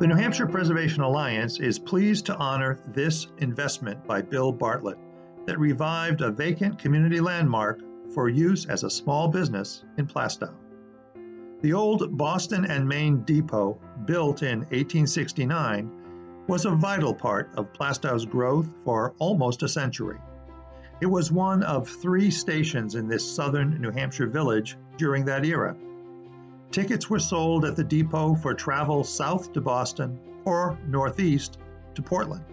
The New Hampshire Preservation Alliance is pleased to honor this investment by Bill Bartlett that revived a vacant community landmark for use as a small business in Plaistow. The old Boston and Maine depot, built in 1869, was a vital part of Plaistow's growth for almost a century. It was one of 3 stations in this southern New Hampshire village during that era. Tickets were sold at the depot for travel south to Boston or northeast to Portland.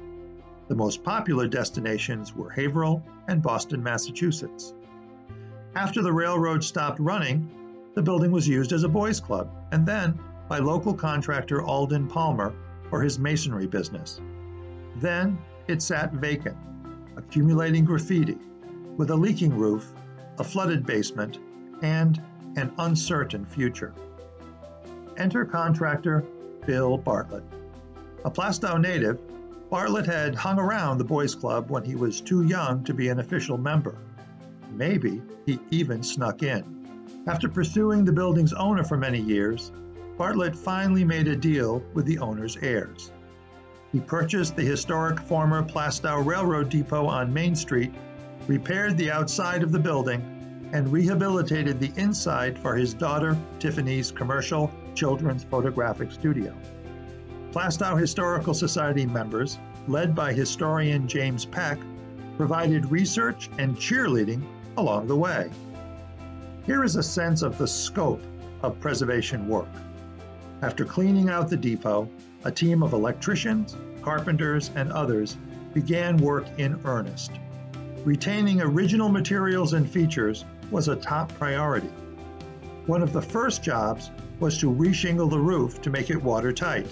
The most popular destinations were Haverhill and Boston, Massachusetts. After the railroad stopped running, the building was used as a boys' club, and then by local contractor Alden Palmer for his masonry business. Then it sat vacant, accumulating graffiti, with a leaking roof, a flooded basement, and an uncertain future. Enter contractor Bill Bartlett. A Plaistow native, Bartlett had hung around the boys' club when he was too young to be an official member. Maybe he even snuck in. After pursuing the building's owner for many years, Bartlett finally made a deal with the owner's heirs. He purchased the historic former Plaistow Railroad Depot on Main Street, repaired the outside of the building, and rehabilitated the inside for his daughter Tiffany's commercial children's photographic studio. Plaistow Historical Society members, led by historian James Peck, provided research and cheerleading along the way. Here is a sense of the scope of preservation work. After cleaning out the depot, a team of electricians, carpenters, and others began work in earnest. Retaining original materials and features was a top priority. One of the first jobs was to reshingle the roof to make it watertight.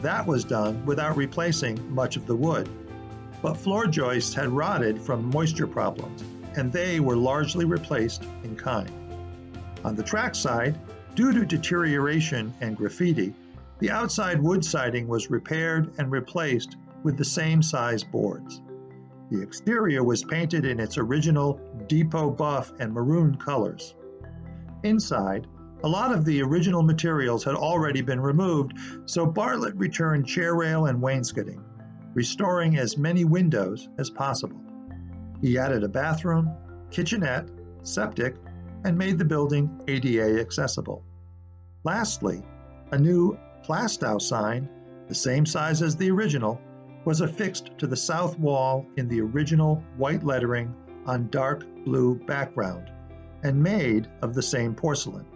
That was done without replacing much of the wood. But floor joists had rotted from moisture problems, and they were largely replaced in kind. On the track side, due to deterioration and graffiti, the outside wood siding was repaired and replaced with the same size boards. The exterior was painted in its original depot buff and maroon colors. Inside, a lot of the original materials had already been removed, so Bartlett returned chair rail and wainscoting, restoring as many windows as possible. He added a bathroom, kitchenette, septic, and made the building ADA accessible. Lastly, a new Plaistow sign, the same size as the original, was affixed to the south wall in the original white lettering on dark blue background, and made of the same porcelain.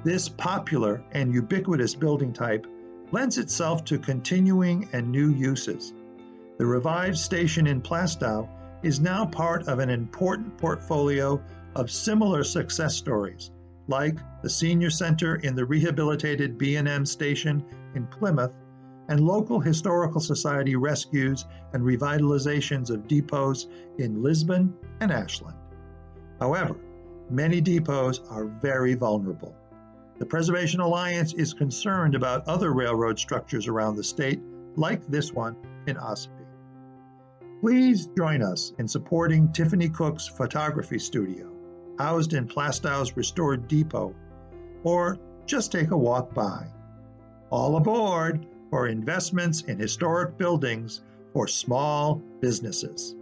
This popular and ubiquitous building type lends itself to continuing and new uses. The revived station in Plaistow is now part of an important portfolio of similar success stories, like the Senior Center in the rehabilitated B&M station in Plymouth, and local historical society rescues and revitalizations of depots in Lisbon and Ashland. However, many depots are very vulnerable. The Preservation Alliance is concerned about other railroad structures around the state, like this one in Ossipee. Please join us in supporting Tiffany Cook's photography studio, housed in Plaistow's restored depot, or just take a walk by. All aboard for investments in historic buildings for small businesses.